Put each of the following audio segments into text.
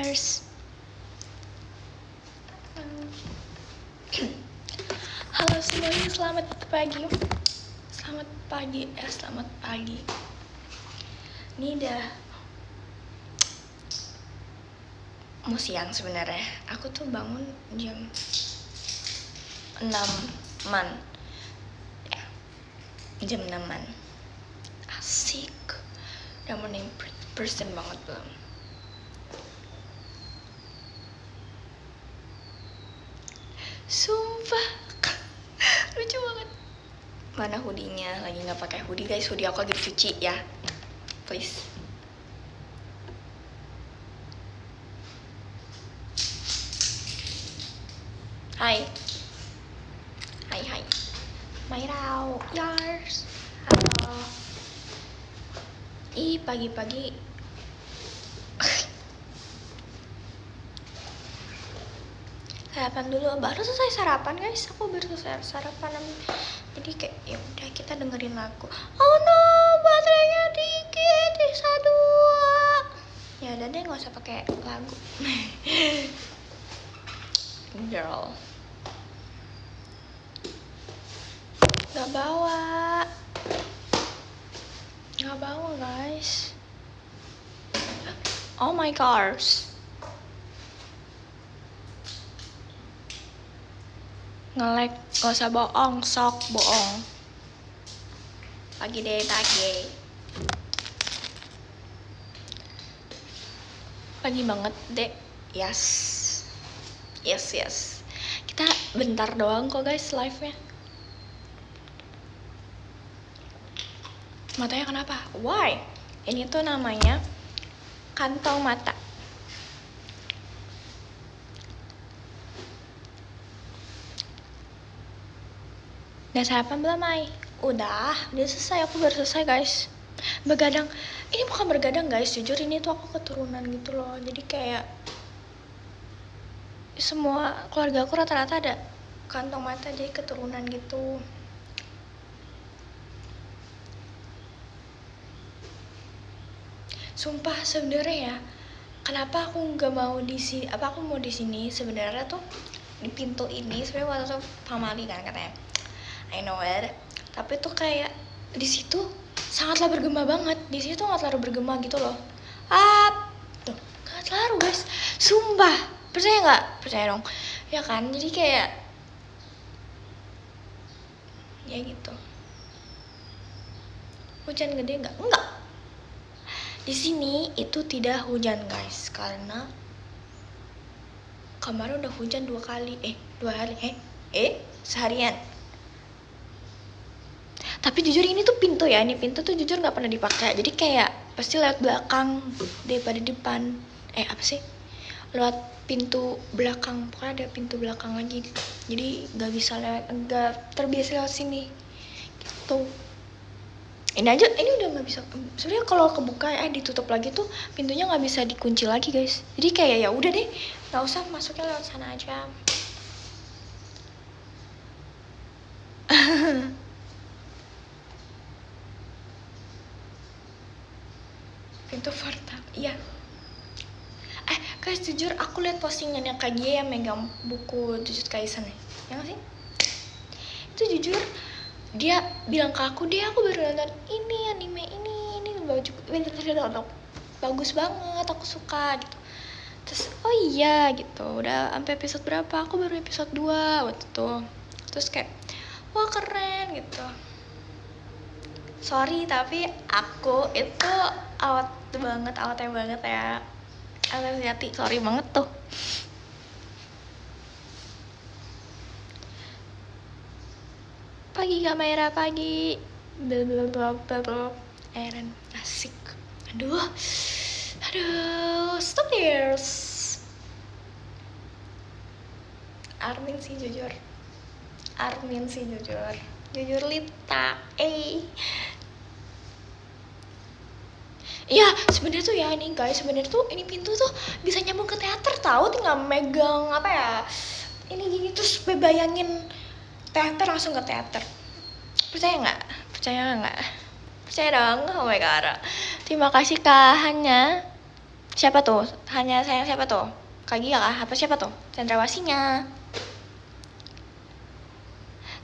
Yars. Halo semuanya, selamat pagi. Selamat pagi. Ini udah mau siang sebenarnya. Aku tuh bangun jam 6-an. Ya, jam 6-an. Asik. Udah morning person banget belum? Sumpah. Lucu banget. Mana hoodie-nya? Lagi nggak pakai hoodie guys. Hoodie aku lagi dicuci ya. Please. Hai. Mairau, Yars. Halo. Ih, pagi-pagi. Sarapan dulu. Baru selesai sarapan guys. Aku baru selesai sarapan. Jadi kayak ya udah kita dengerin lagu. Oh no, baterainya dikit, sisa 2. Ya udah deh, nggak usah pakai lagu. Girl. Nggak bawa guys. Oh my gosh. Nge-lag, gak usah bohong, sok bohong. Pagi. Pagi banget deh. Yes. Kita bentar doang kok guys live-nya. Matanya kenapa? Why? Ini tuh namanya kantong mata. Udah sarapan belum, Mai? Udah selesai. Aku baru selesai guys. Begadang. Ini bukan bergadang guys, jujur ini tuh aku keturunan gitu loh. Jadi kayak semua keluarga aku rata-rata ada kantong mata, jadi keturunan gitu. Sumpah sebenarnya ya, kenapa aku nggak mau di sini? Aku mau di sini sebenarnya tuh di pintu ini. Sebenarnya waktu itu pamali kan katanya, I know it. Tapi tuh kayak di situ sangatlah bergema banget. Di situ tuh nggak terlalu bergema gitu loh. Tuh nggak terlalu guys. Sumpah, percaya nggak? Percaya dong. Ya kan, jadi kayak ya gitu. Hujan gede nggak? Enggak. Di sini itu tidak hujan guys, karena kemarin udah hujan 2 hari, seharian. Tapi jujur ini tuh pintu ya, ini pintu tuh jujur nggak pernah dipakai, jadi kayak pasti lewat belakang daripada depan. Lewat pintu belakang, pokoknya ada pintu belakang lagi, jadi nggak terbiasa lewat sini gitu. Ini udah nggak bisa. Sebenarnya kalau kebuka ditutup lagi tuh pintunya nggak bisa dikunci lagi guys. Jadi kayak ya udah deh, nggak usah masuknya lewat sana aja. Pintu portal, iya. Guys jujur aku lihat postingannya Kak Gia yang megang buku Jujutsu Kaisen ya nggak sih? Itu jujur dia bilang ke aku, aku baru nonton ini anime ini bagus banget, aku suka gitu. Terus oh iya gitu, udah sampai episode berapa? Aku baru episode 2 waktu itu. Terus kayak wah keren gitu. Sorry tapi aku itu awetnya banget ya. Hati, sorry banget tuh. Pagi Kak Maira, pagi. Eren, asik. Aduh, stop this. Armin sih jujur. Jujur Lita. Iya, sebenarnya tuh ya ini guys, sebenarnya tuh ini pintu tuh bisa nyambung ke teater tahu, tinggal megang apa ya? Ini gini terus bayangin teater langsung ke teater. Percaya nggak? Percaya dong. Oh my god. Terima kasih Kak Hanya. Siapa tuh? Hanya sayang siapa tuh? Kak Gia kah? Apa siapa tuh? Cendrawasinya.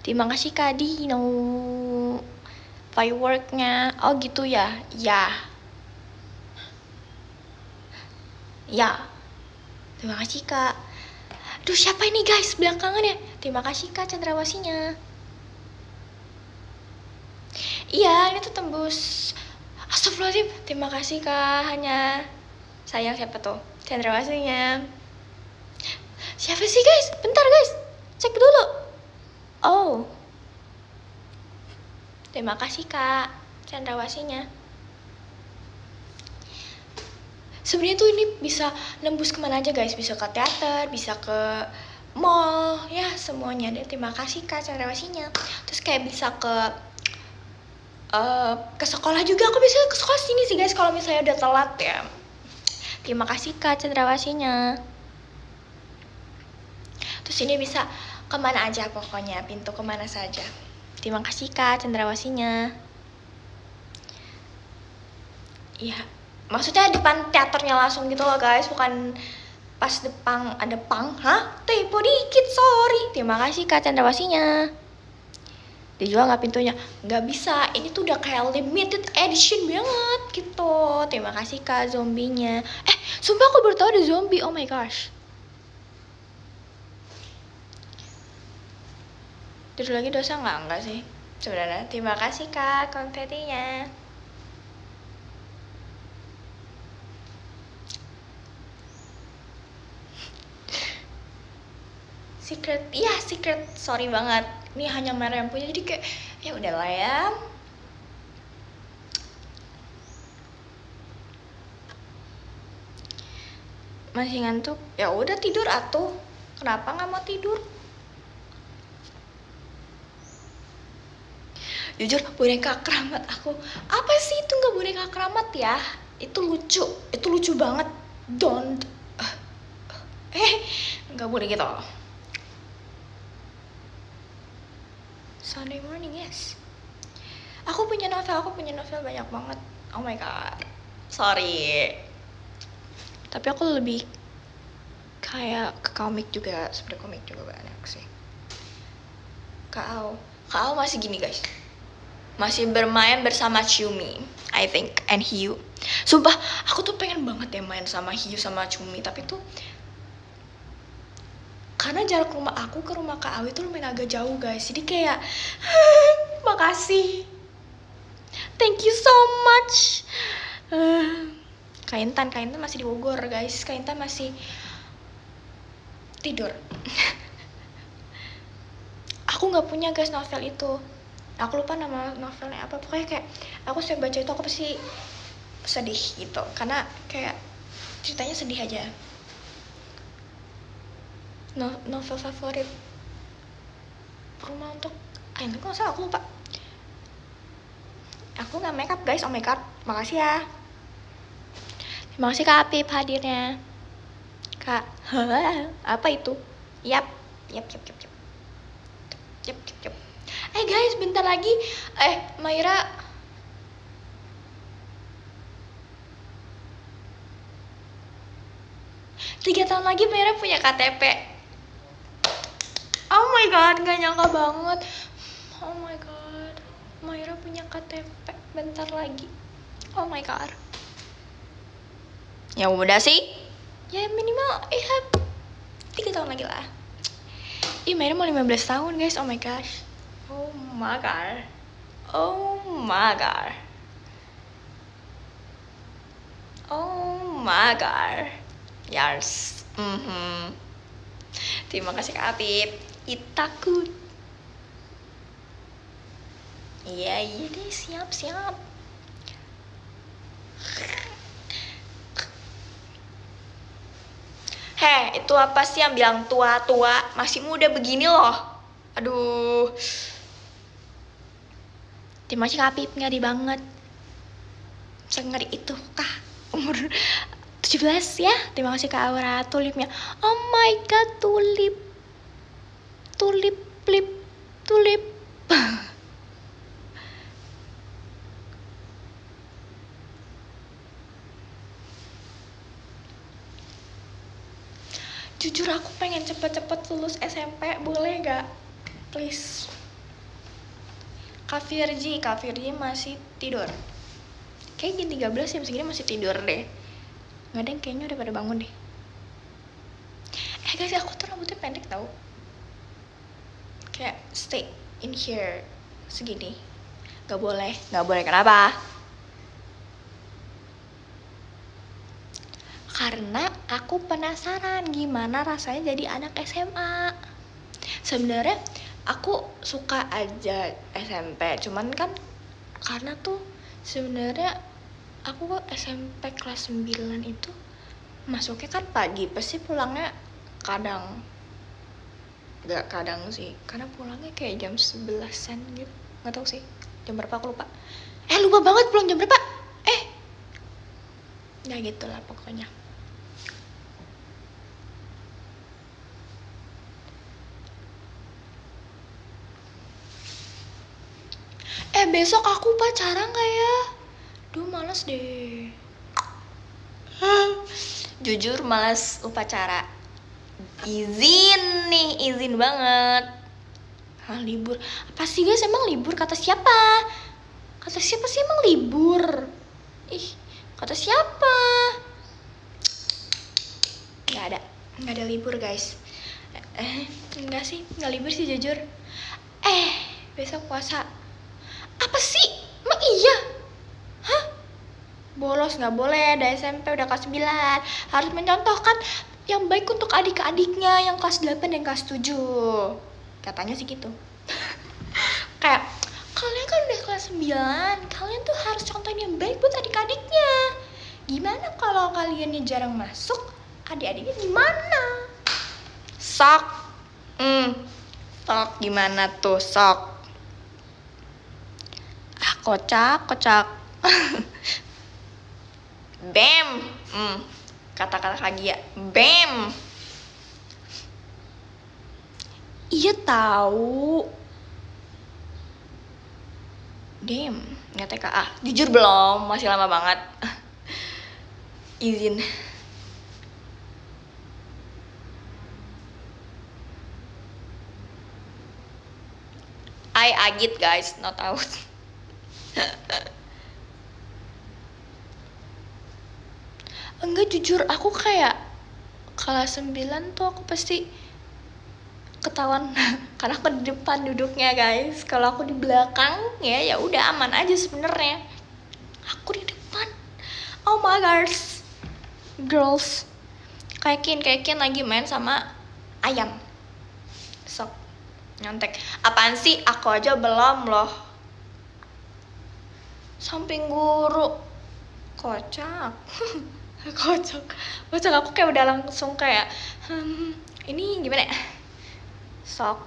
Terima kasih Kak Dino. Fireworknya. Oh gitu ya? Ya. Ya. Terima kasih Kak. Aduh siapa ini guys belakangan ya? Terima kasih Kak cendrawasinya. Iya ini tuh tembus. Astagfirullahaladzim. Terima kasih Kak. Hanya sayang siapa tuh? Cendrawasinya. Siapa sih guys? Bentar guys. Cek dulu. Oh. Terima kasih Kak cendrawasinya. Sebenarnya tuh ini bisa nembus kemana aja guys. Bisa ke teater, bisa ke mall, ya semuanya deh. Terima kasih Kak cendrawasinya. Terus kayak bisa ke sekolah juga. Aku biasanya ke sekolah sini sih guys kalau misalnya udah telat ya. Terima kasih Kak cendrawasinya. Terus ini bisa kemana aja pokoknya, pintu kemana saja. Terima kasih Kak cendrawasinya. Iya, maksudnya depan teaternya langsung gitu loh guys, bukan pas depan ada pang. Hah? Typo dikit, sorry. Terima kasih Kak cendrawasinya. Dijual nggak pintunya? Nggak bisa, ini tuh udah kayak limited edition banget gitu. Terima kasih Kak zombinya. Sumpah aku baru tahu ada zombie, oh my gosh. Tidur lagi dosa nggak? Enggak sih sebenarnya. Terima kasih Kak konfetinya. Secret, iya secret, sorry banget. Ini hanya Mara yang punya, jadi kayak ya udahlah ya. Masih ngantuk? Ya udah tidur atuh. Kenapa nggak mau tidur? Jujur boneka keramat aku. Apa sih itu nggak boneka keramat ya? Itu lucu banget. Don't. Nggak boleh gitu. Sunday morning, yes. Aku punya novel banyak banget. Oh my god. Sorry. Tapi aku lebih kayak ke komik juga, sebenarnya komik juga banyak sih. Kak Ao masih gini guys. Masih bermain bersama Chumi, I think, and Hiu. Sumpah, aku tuh pengen banget ya main sama Hiu sama Chumi, tapi tuh karena jarak rumah aku ke rumah Kak Awi tuh lumayan agak jauh guys. Jadi kayak makasih. Thank you so much. Kak Intan masih di Bogor guys. Kak Intan masih tidur. Aku nggak punya guys novel itu. Aku lupa nama novelnya apa. Pokoknya kayak aku setiap baca itu aku pasti sedih gitu. Karena kayak ceritanya sedih aja. Novel favorit rumah untuk itu kok salah aku lupa. Aku nggak makeup guys, oh my god, makasih ya. Terima kasih Kak Apip hadirnya. Kak, apa itu? Yap. Guys, bentar lagi. Maira. Tiga tahun lagi Maira punya KTP. Oh my god, gak nyangka banget. Oh my god, Maira punya KTP bentar lagi. Oh my god. Ya udah sih. Ya minimal 3 tahun lagi lah. Maira mau 15 tahun guys, oh my gosh. Oh my god. Oh my god. Oh my god. Yes. Terima kasih Kak Apip. Takut. Iya deh, siap. Itu apa sih yang bilang tua-tua? Masih muda begini loh. Aduh. Terima kasih Kak Apip, ngeri banget. Sengeri itu kah? Umur 17 ya. Terima kasih Kak Aura. Tulipnya. Oh my god, tulip. Jujur aku pengen cepet-cepet lulus SMP, boleh gak? Please. Kak Virgi masih tidur. Kayak jam 13 jam segini masih tidur deh. Nggak ada yang kayaknya udah pada bangun deh. Guys, aku tuh rambutnya pendek tau. Kayak stay in here segini. Gak boleh kenapa? Karena aku penasaran gimana rasanya jadi anak SMA. Sebenarnya aku suka aja SMP, cuman kan karena tuh sebenarnya aku SMP kelas 9 itu masuknya kan pagi, pasti pulangnya gak kadang sih, karena pulangnya kayak jam 11-an gitu, gak tau sih jam berapa, aku lupa. Lupa banget pulang jam berapa. Ya gitulah pokoknya. Besok aku pacaran gak ya? Duh, males deh. Jujur males upacara. Izin banget. Libur. Apa sih guys, emang libur? Kata siapa? Kata siapa sih emang libur? Kata siapa? Gak ada libur guys. Enggak sih, gak libur sih jujur. Besok puasa. Apa sih? Emang iya? Hah? Bolos gak boleh, ada SMP udah kelas 9. Harus mencontohkan yang baik untuk adik-adiknya yang kelas 8 dan kelas 7. Katanya sih gitu. Kayak, kalian kan udah kelas 9, kalian tuh harus contohin yang baik buat adik-adiknya. Gimana kalau kaliannya jarang masuk, adik-adiknya gimana? Sok. Sok gimana tuh, sok. Kocak. Bam. Kata-kata lagi ya. Bam. Iya tahu. Damn, nggak TKA. Jujur belum, masih lama banget. Izin. I agit guys, not out. Enggak, jujur aku kayak kelas 9 tuh aku pasti ketahuan karena aku di depan duduknya guys. Kalau aku di belakang ya udah aman aja sebenarnya. Aku di depan. Oh my gosh. Girls. Kayak Kin lagi main sama ayam. Sok nyontek. Apaan sih? Aku aja belum loh. Samping guru. Kocak. Kocak aku kayak udah langsung kayak ini gimana ya? Sok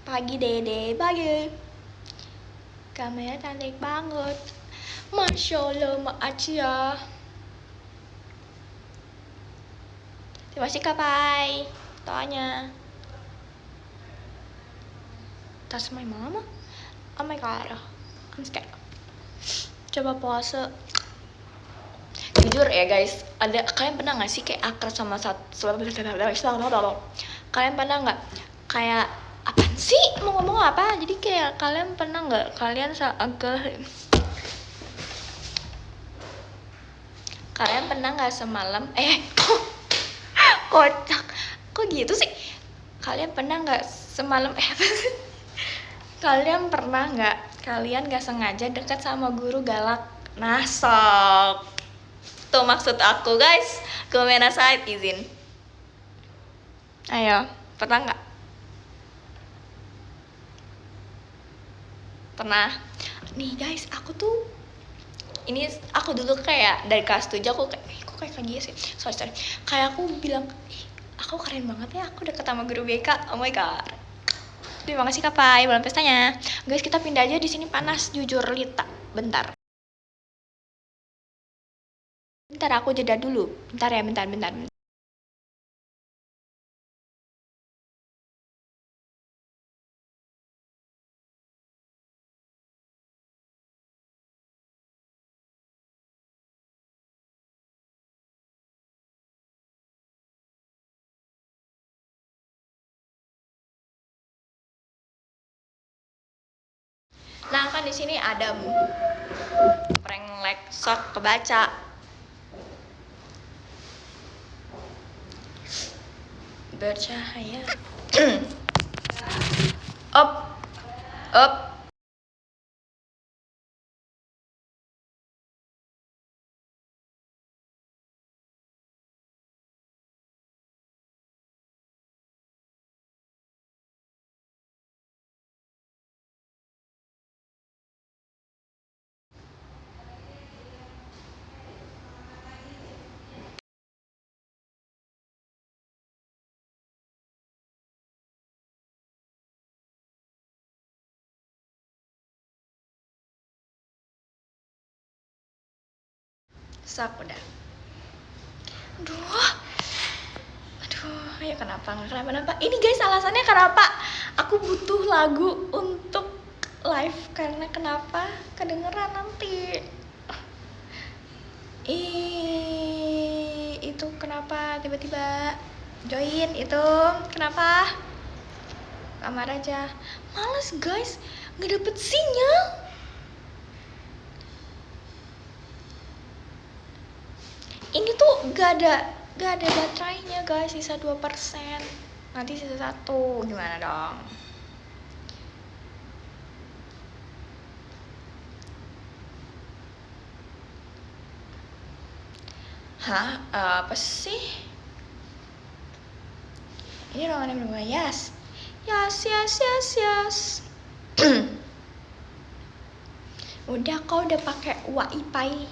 pagi dede, pagi. Kamera cantik banget. Masya Allah, makasih. Terima kasih Kak Pai. Toanya. That's my mama. Oh my god, I'm scared. Coba puasa. Jujur ya guys, kalian pernah nggak sih kayak akrab sama kalian pernah nggak kayak apaan sih mau ngomong apa? Jadi kayak kalian pernah nggak kalian pernah nggak semalam kocak kok gitu sih? Kalian pernah nggak semalam kalian nggak sengaja dekat sama guru galak? Nah, sok tuh maksud aku guys. Gomenasai, izin. Ayo, pernah nggak? Pernah. Nih guys, aku dulu kayak dari kelas 7 aku kayak gini sih. Sorry. Kayak aku bilang, aku keren banget ya, aku deket sama guru BK. Oh my god. Terima kasih Kak Pai, belum pestanya. Guys, kita pindah aja, di sini panas jujur Lita. Bentar. Bentar, aku jeda dulu. Bentar ya, bentar. Nah kan di sini Adam prank like sok kebaca. Bercahaya. Up, up. Sak udah. Aduh, ya kenapa nggak kenapa-napa? Ini guys alasannya kenapa aku butuh lagu untuk live, karena kenapa? Kedengeran nanti. Itu kenapa tiba-tiba join itu? Kenapa? Kamar aja. Males guys, nggak dapet sinyal. Ini tuh gak ada baterainya guys, sisa 2%. Nanti sisa 1, gimana dong? Hah? Apa sih? Ini ruangan yang berdua, yes. Yes. Udah, kau udah pakai wifi.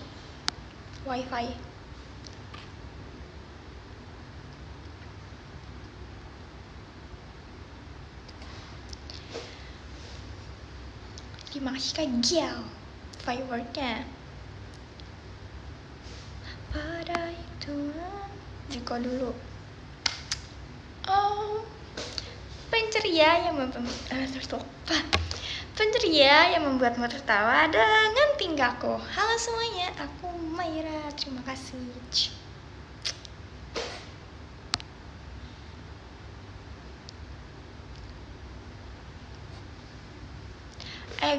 Terima kasih Kak Gial fireworknya. Pada itu Jiko dulu. Oh, penceria yang membuatmu tertawa dengan tingkahku. Halo semuanya, aku Maira. Terima kasih.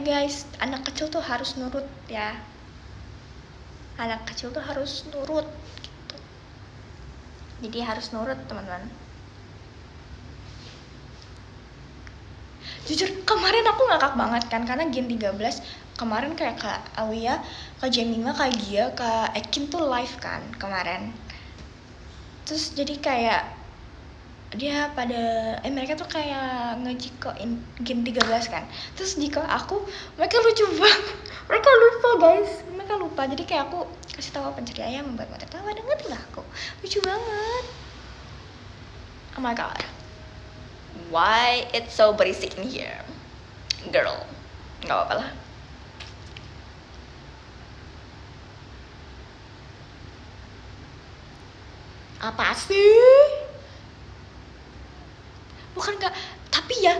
Guys, anak kecil tuh harus nurut ya. Anak kecil tuh harus nurut gitu. Jadi harus nurut teman-teman. Jujur kemarin aku ngakak banget kan, karena Gen 13 kemarin kayak Kak Alia, Kak Jemima, Kak Gia, Kak Ekin tuh live kan kemarin. Terus jadi kayak dia pada mereka tuh kayak ngejikoin Gen 13 kan. Terus jika aku, mereka lucu banget. Mereka lupa. Jadi kayak aku kasih tahu penceria yang membuat mata tertawa dengan tingkahku. Lucu banget. Oh my god. Why it's so berisik in here? Girl. Gak apa-apa lah. Apa sih? Bukan gak, tapi ya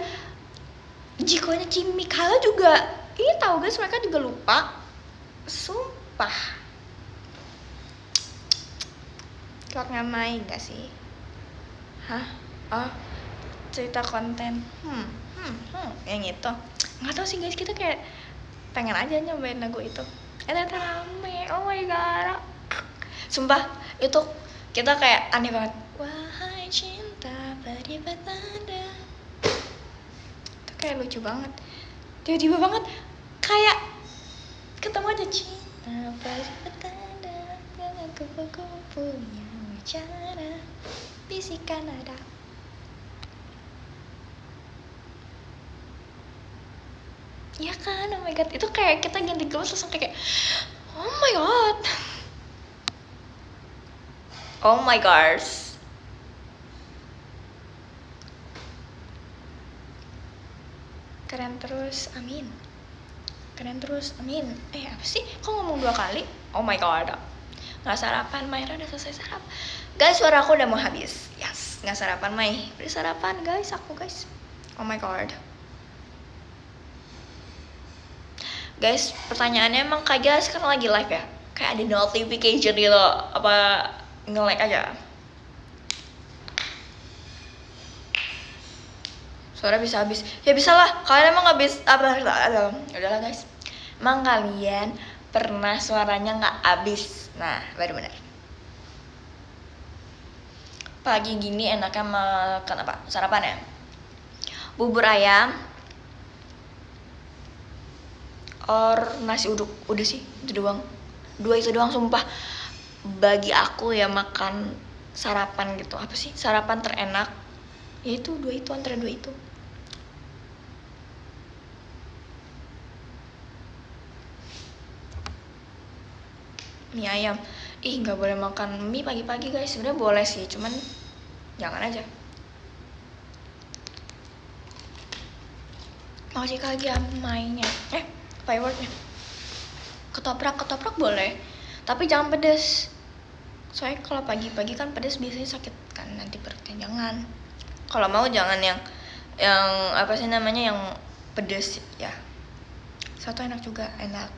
jikonya Cimikala juga ini tahu guys, mereka juga lupa. Sumpah. Keluar ngamai gak sih? Hah? Oh, cerita konten. Yang itu. Nggak tahu sih guys, kita kayak pengen aja nyobain lagu itu. Ternyata rame. Oh my god. Sumpah, itu kita kayak aneh banget. Wahai cinta beri petanda. Itu kayak lucu banget. Tiba-tiba banget kayak ketemu aja cinta beri petanda dengan kupu-kupu yang bicara bisikan nada. Iya kan, oh my god, itu kayak kita ganti gaus langsung kayak oh my god. Oh my gosh. Keren terus, amin. Apa sih? Kok ngomong 2 kali? Oh my god. Nggak sarapan, Maira udah selesai sarap. Guys, suara aku udah mau habis. Yes, nggak sarapan, Mai. Udah sarapan guys, aku guys. Oh my god. Guys, pertanyaannya emang Kak Gia sekarang lagi live ya? Kayak ada notification gitu, apa nge-like aja? suara bisa habis. Ya bisa lah, kalian emang habis apa? Udahlah guys, emang kalian pernah suaranya nggak habis? Nah baru benar. Pagi gini enaknya makan apa? Sarapan ya? Bubur ayam or nasi uduk. Udah sih, itu doang. Dua itu doang sumpah. Bagi aku ya makan sarapan gitu. Apa sih? Sarapan terenak. Ya itu dua itu, antara dua itu. Mie ayam. Ih, nggak boleh makan mie pagi-pagi guys. Sebenarnya boleh sih, cuman jangan aja. Makasih lagi mainnya. Fireworknya. Ketoprak boleh, tapi jangan pedes. Soalnya kalau pagi-pagi kan pedes biasanya sakit kan nanti perutnya. Jangan. Kalau mau jangan yang apa sih namanya, yang pedes ya. Satu enak juga, enak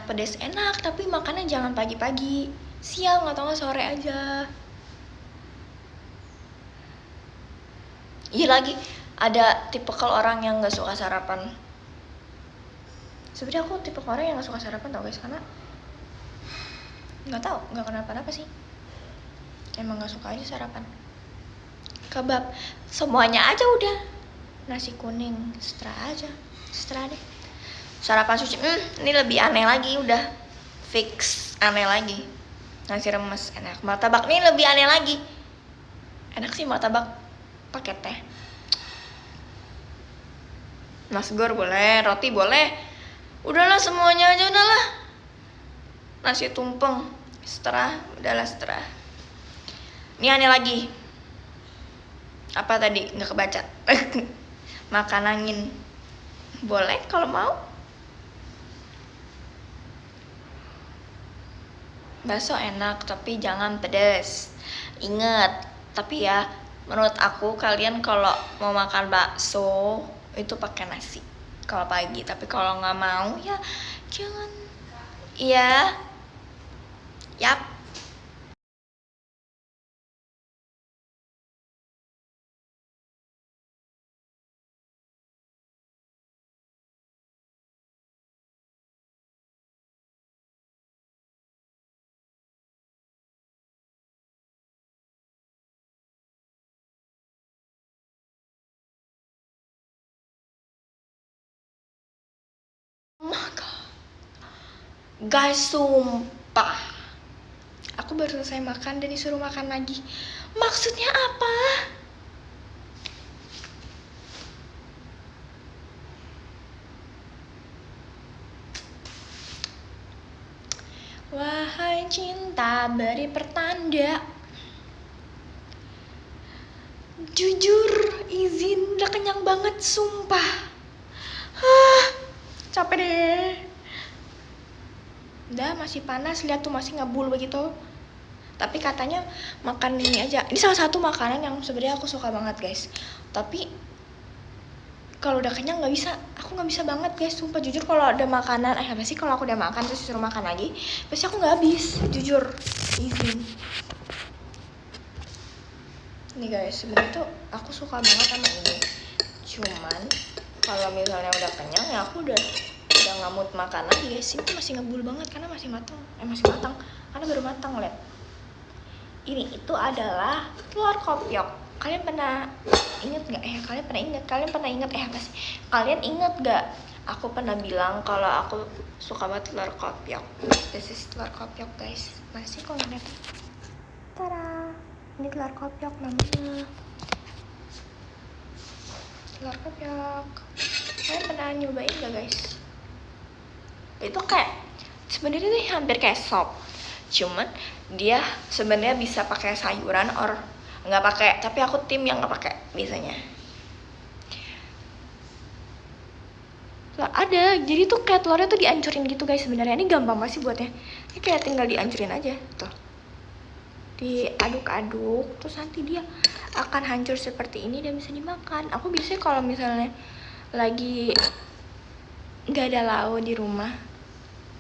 pedes enak, tapi makannya jangan pagi-pagi, siang atau nggak sore aja. Iya lagi, ada tipikal orang yang nggak suka sarapan. Sebenarnya aku tipe orang yang nggak suka sarapan tau guys, karena nggak tahu, nggak kenapa-napa sih, emang nggak suka aja sarapan. Kebab semuanya aja udah, nasi kuning setelah deh. Sarapan sushi ini lebih aneh lagi, udah fix aneh lagi. Nasi remes enak, martabak ini lebih aneh lagi. Enak sih martabak pakai teh. Nasgor boleh, roti boleh. Udahlah semuanya aja udahlah. Nasi tumpeng udahlah seterah. Ini aneh lagi. Apa tadi? Nggak kebaca. Makan angin. Boleh kalau mau. Bakso enak tapi jangan pedes. Ingat, tapi ya menurut aku kalian kalau mau makan bakso itu pakai nasi kalau pagi, tapi kalau nggak mau ya jangan. Iya. Yap. Oh my god. Guys, sumpah. Aku baru selesai makan dan disuruh makan lagi. Maksudnya apa? Wahai cinta, beri pertanda. Jujur, izin, udah kenyang banget, sumpah. Capek deh. Udah masih panas, lihat tuh masih ngebul begitu. Tapi katanya makan ini aja. Ini salah satu makanan yang sebenarnya aku suka banget guys. Tapi kalau udah kenyang nggak bisa. Aku nggak bisa banget guys. Sumpah jujur kalau ada makanan, apa sih kalau aku udah makan terus disuruh makan lagi, pasti aku nggak habis. Jujur, izin. Nih guys, sebenarnya tuh aku suka banget sama ini. Cuman kalau misalnya udah kenyang ya aku udah nggak mood makan lagi guys. Ini masih ngebul banget karena masih matang. Masih matang karena baru matang, lihat. Ini itu adalah telur kopiok. Kalian pernah inget nggak? Kalian pernah inget apa sih? Kalian inget nggak? Aku pernah bilang kalau aku suka banget telur kopiok. This is telur kopiok guys. Masih kok ngeliat. Tada, ini telur kopiok namanya. Telur kopiok. Kalian pernah nyobain nggak guys? Itu kayak sebenarnya nih hampir kayak sop, cuman dia sebenarnya bisa pakai sayuran or nggak pakai, tapi aku tim yang nggak pakai biasanya. Ada, jadi tuh kayak telurnya tuh dihancurin gitu guys. Sebenarnya ini gampang banget sih buatnya. Ini kayak tinggal dihancurin aja tuh, diaduk-aduk terus nanti dia akan hancur seperti ini dan bisa dimakan. Aku biasanya kalau misalnya lagi nggak ada lauk di rumah,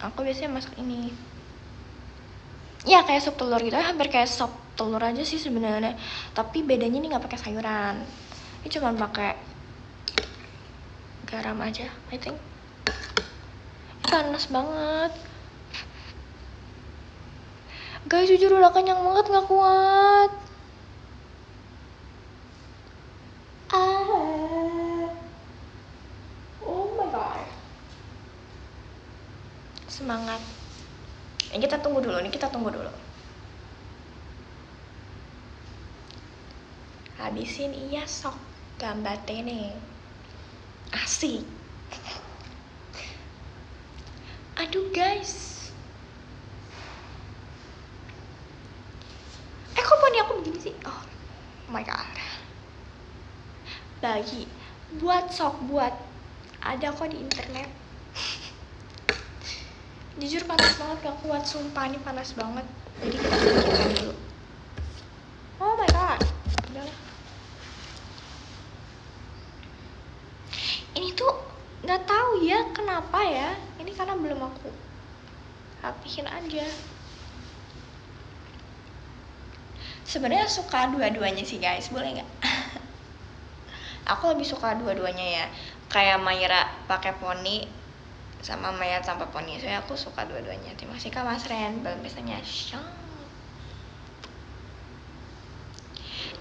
aku biasanya masak ini. Ya kayak sup telur gitu, hampir kayak sop telur aja sih sebenarnya. Tapi bedanya ini nggak pakai sayuran. Ini cuma pakai garam aja, I think. Panas banget. Guys, jujur udah kenyang banget, nggak kuat. Oh my god. Semangat. Kita tunggu dulu. Habisin iya sok gambate nih. Asik. Aduh guys. Kok poni aku begini sih? Oh my god. Bagi buat ada kok di internet. Jujur panas banget, gak kuat, sumpah ini panas banget. Jadi kita singkirkan dulu. Oh my god. Udahlah. Ini tuh nggak tahu ya kenapa ya. Ini karena belum aku rapihin aja. Sebenarnya suka dua-duanya sih guys, boleh nggak? Aku lebih suka dua-duanya ya. Kayak Mayra pakai poni sama Maya tanpa poni. Soalnya aku suka dua-duanya. Terima kasih Kak Mas Ren. Belum biasanya syang.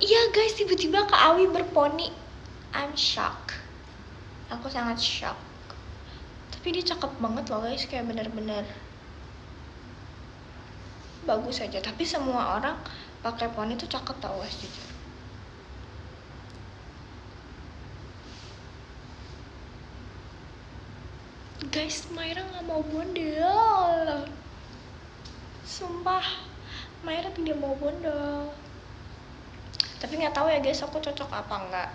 Iya guys, tiba-tiba Kak Awi berponi. I'm shock. Aku sangat shock. Tapi dia cakep banget loh guys, kayak bener-bener bagus aja. Tapi semua orang pakai poni tuh cakep tau guys, jujur. Guys, Mayra nggak mau bondel. Sumpah, Mayra tidak mau bondel. Tapi nggak tahu ya guys, aku cocok apa enggak.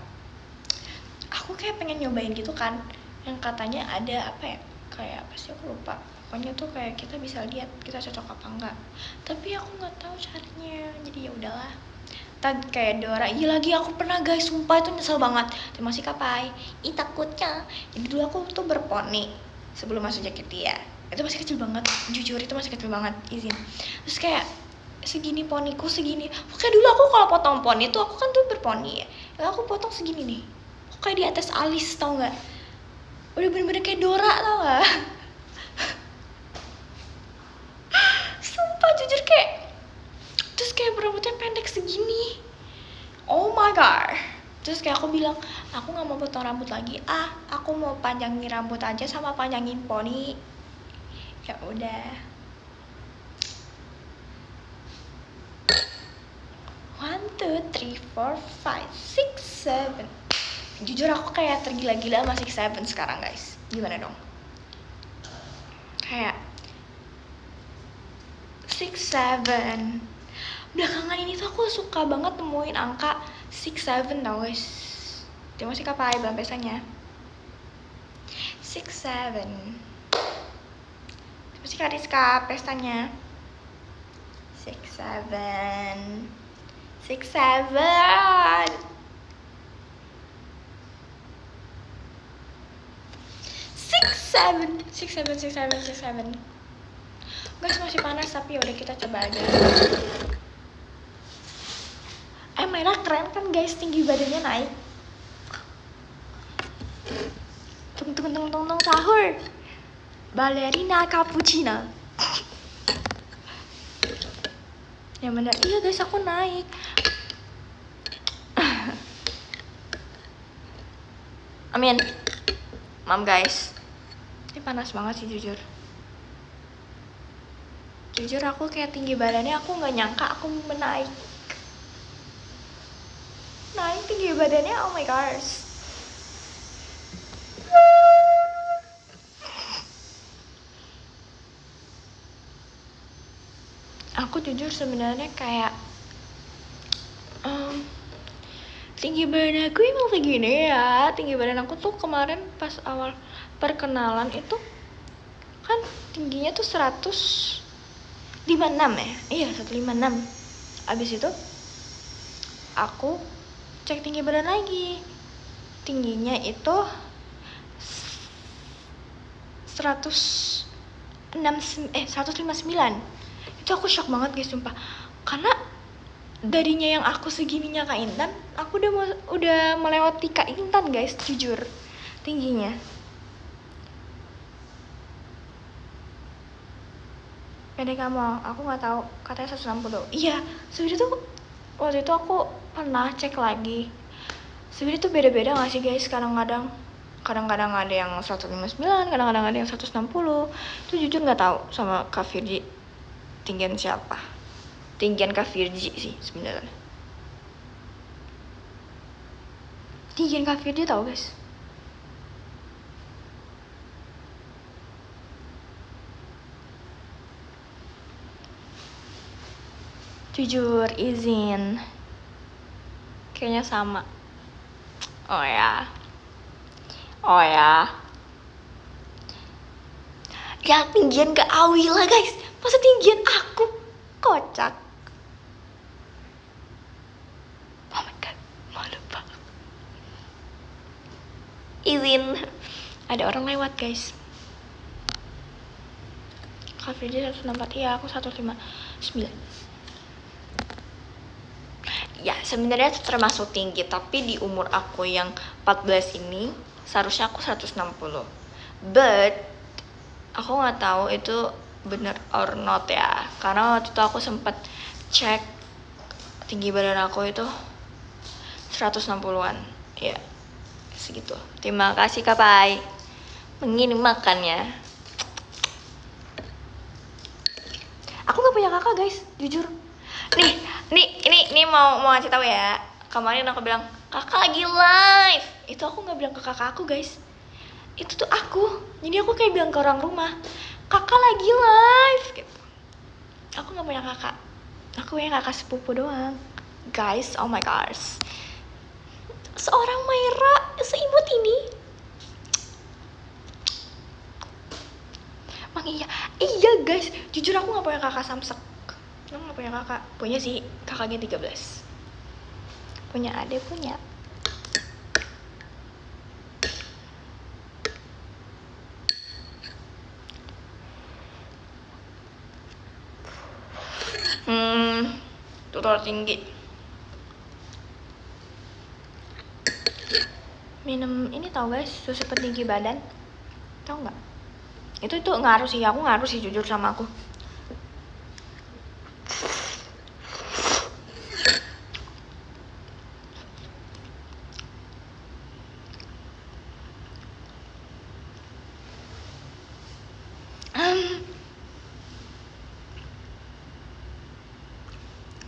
Aku kayak pengen nyobain gitu kan, yang katanya ada apa ya, kayak apa sih aku lupa. Pokoknya tuh kayak kita bisa lihat kita cocok apa enggak. Tapi aku nggak tahu caranya, jadi ya udahlah. Tadi kayak Dora, iya lagi aku pernah guys, sumpah itu nyesel banget. Terima kasih Kapai. Takutnya. Jadi dulu aku tuh berponi sebelum masuk JKT ya. Itu masih kecil banget, jujur itu masih kecil banget, izin. Terus kayak segini poniku segini. Kayak dulu aku kalau potong poni tuh aku kan tuh berponi ya. Lalu aku potong segini nih. Kayak di atas alis tau nggak? Udah bener-bener kayak Dora tau nggak? Sumpah jujur kayak. Terus kayak rambutnya pendek segini. Oh my god. Terus kayak aku bilang, aku nggak mau potong rambut lagi. Aku mau panjangin rambut aja sama panjangin poni. Ya udah. 1, 2, 3, 4, 5, 6, 7. Jujur aku kayak tergila-gila sama 6, 7 sekarang guys. Gimana dong? Kayak 6, 7. Belakangan ini tuh aku suka banget nemuin angka 6, 7 tau guys. Terima kasih Kak Pai belum pesanya. 6, 7. Terima kasih Kak Rizka pestanya. 6, 7. 6, 7. 6, 7. Guys masih panas tapi udah kita coba aja. Mayra keren kan guys, tinggi badannya naik. Tung sahur. Ballerina cappuccino. Ya bener, iya guys aku naik. Amin. Maaf guys. Ini panas banget sih jujur. Jujur aku kayak tinggi badannya aku nggak nyangka aku menaik. Naik tinggi badannya, oh my gosh. Aku jujur sebenarnya kayak tinggi badan aku emang segini ya. Tinggi badan aku tuh kemarin pas awal perkenalan itu kan tingginya tuh 156 ya. Iya 156. Abis itu aku cek tinggi badan lagi, tingginya itu 159. Itu aku shock banget guys sumpah, karena darinya yang aku segininya Kak Intan, aku udah melewati Kak Intan guys jujur. tingginya. Pendek kamu, aku nggak tahu, katanya 160. Iya, sebenarnya tuh waktu itu aku pernah cek lagi. Sebenarnya tuh beda-beda nggak sih guys, kadang-kadang ada yang 159, kadang-kadang ada yang 160. Tuh jujur nggak tahu sama Kak Virgi tinggian siapa. Tinggian Kak Virgi sih sebenarnya. Tinggian Kak Virgi tahu guys. Jujur, izin. Kayaknya sama. Oh ya. Ya tinggian ke Awi lah guys. Masa tinggian aku? Kocak. Oh my god, malu banget. Izin. Ada orang lewat guys. Kak Firdi 164, iya aku 159. Ya sebenarnya termasuk tinggi, tapi di umur aku yang 14 ini seharusnya aku 160. But aku nggak tahu itu bener or not ya, karena waktu itu aku sempat cek tinggi badan aku itu 160-an ya, segitu. Terima kasih Kak Pai mengirim makannya. Aku nggak punya kakak guys, jujur. Ini mau ngasih tahu ya. Kemarin aku bilang kakak lagi live, itu aku nggak bilang ke kakak aku guys, itu tuh aku. Jadi aku kayak bilang ke orang rumah, kakak lagi live gitu. Aku nggak punya kakak, aku punya kakak sepupu doang guys. Oh my gosh, seorang Maira seimut ini. Mang iya guys, jujur aku nggak punya kakak samsek. Aku nggak punya kakak, punya sih kakaknya 13. Punya adik punya. Tutor tinggi. Minum ini tau guys, susu pentinggi badan. Tau nggak? Itu ngaruh sih, aku ngaruh sih jujur sama aku.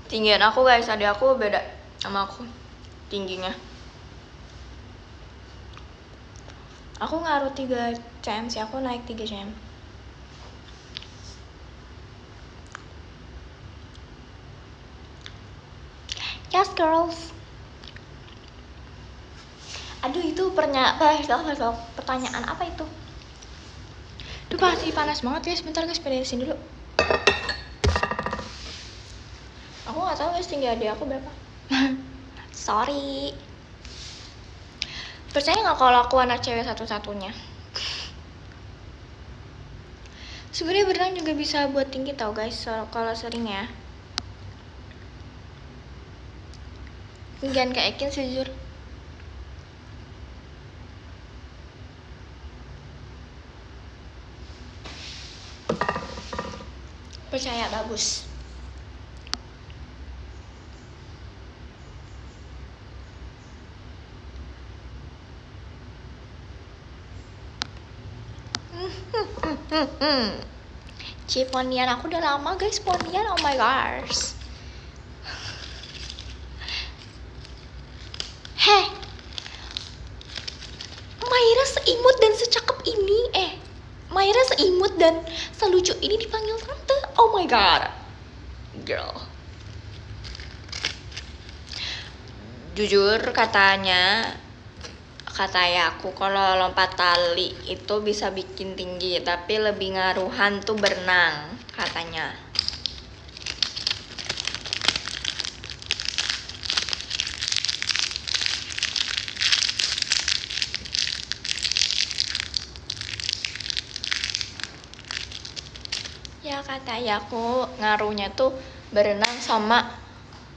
Tinggian aku guys, adik aku beda sama aku tingginya. Aku ngaruh 3 cm sih, aku naik 3 cm. Yes girls. Aduh itu pertanyaan apa itu? Duh pasti panas banget ya, sebentar guys, beresin dulu. Aku nggak tahu guys tinggi adik aku berapa. Sorry. Percaya nggak kalau aku anak cewek satu-satunya? Sebenarnya berenang juga bisa buat tinggi tau guys, kalau sering ya. Jangan kayak Ekin jujur. Percaya bagus. Ponian aku udah lama guys, ponian, oh my gosh. Heh, Maira seimut dan secakep ini, Maira seimut dan selucu ini dipanggil tante, oh my god, girl. Jujur katanya kata ayahku kalau lompat tali itu bisa bikin tinggi, tapi lebih ngaruhan tuh berenang katanya. Ya kata ayahku ngaruhnya tuh berenang sama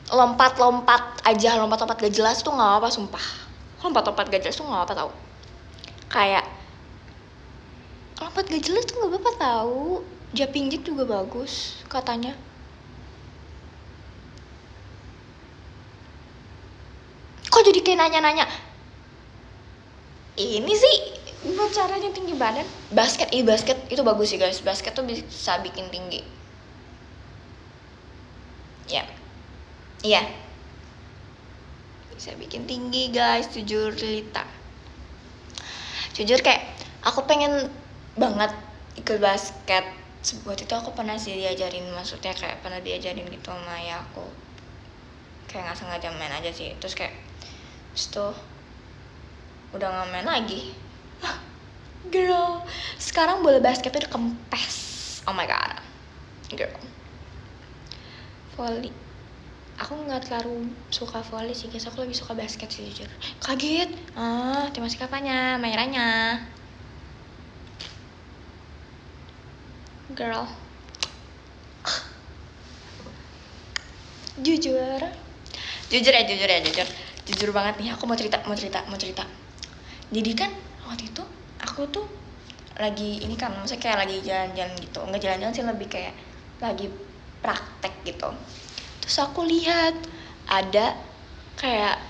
lompat-lompat aja, lompat-lompat gak jelas tuh nggak apa sumpah. Lompat-lompat gak jelas tuh nggak apa tau. Kayak lompat gak jelas tuh nggak apa-apa tahu. Jumping jack juga bagus katanya. Kok jadi kayak nanya-nanya? Ini sih buat caranya tinggi badan. Basket itu bagus sih guys. Basket tuh bisa bikin tinggi. Ya, iya. Bisa bikin tinggi guys. Jujur Lita. Jujur kayak aku pengen banget ikut basket. Buat itu aku pernah sih diajarin, maksudnya kayak pernah diajarin gitu sama ayah aku. Kayak nggak sengaja main aja sih. Terus kayak itu udah nggak main lagi. Girl, sekarang bola basket udah kempes. Oh my god, girl. Volley, aku nggak terlalu suka volley sih guys. Aku lebih suka basket sih jujur. Kaget, tim masih apanya, merahnya. Girl, jujur banget nih. Aku mau cerita. Jadi kan waktu itu aku tuh lagi ini kan, maksudnya kayak lagi jalan-jalan gitu, nggak jalan-jalan sih, lebih kayak lagi praktek gitu. Terus aku lihat ada kayak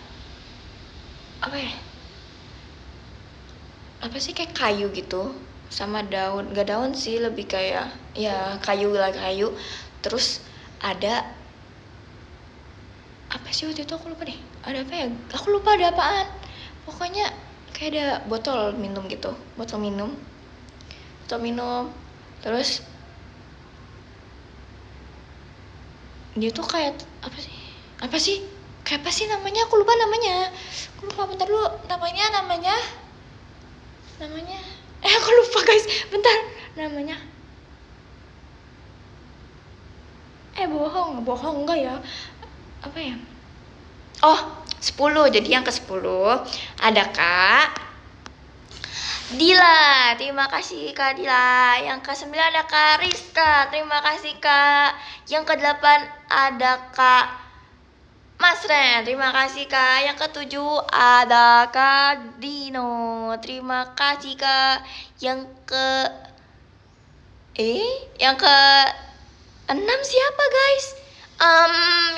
apa sih kayak kayu gitu sama daun, nggak daun sih, lebih kayak ya kayu lah, kayu. Terus ada apa sih waktu itu, aku lupa deh, ada apa ya, aku lupa ada apaan. Pokoknya kayak ada botol minum gitu, botol minum. Terus dia tuh kayak apa sih kayak apa sih namanya, aku lupa bentar dulu, namanya aku lupa guys, bentar, namanya bohong enggak ya, apa ya, 10. Jadi yang ke-10 ada Kak Dila, terima kasih Kak Dila. Yang ke-9 ada Kak Rizka, terima kasih Kak. Yang ke-8 ada Kak Mas Ren, terima kasih Kak. Yang ke-7 ada Kak Dino, terima kasih Kak. Yang ke-6 siapa guys?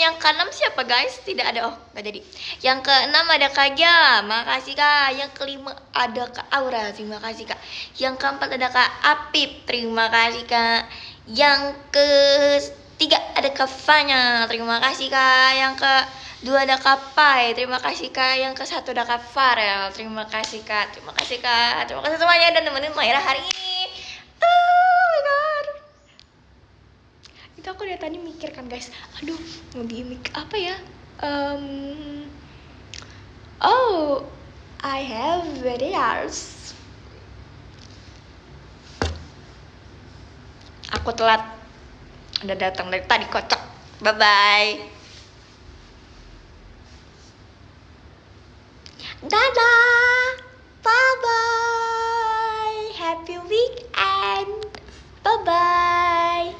Yang ke-6 siapa guys? Tidak ada, nggak jadi. Yang ke-6 ada Kak Gia, makasih Kak. Yang ke-5 ada Kak Aura, terima kasih Kak. Yang ke-4 ada Kak Apip, terima kasih Kak. Yang ke-3 ada Kak Fanya, terima kasih Kak. Yang ke-2 ada Kak Pai, terima kasih Kak. Yang ke-1 ada Kak Farel, terima kasih Kak. Terima kasih semuanya dan nemenin Maira hari ini. Oh my god, itu aku dari tadi mikir kan guys, aduh mau gimmick apa ya. I have videos. Aku telat, udah datang dari tadi, kocak. Bye bye, dadah, bye bye, happy weekend, bye bye.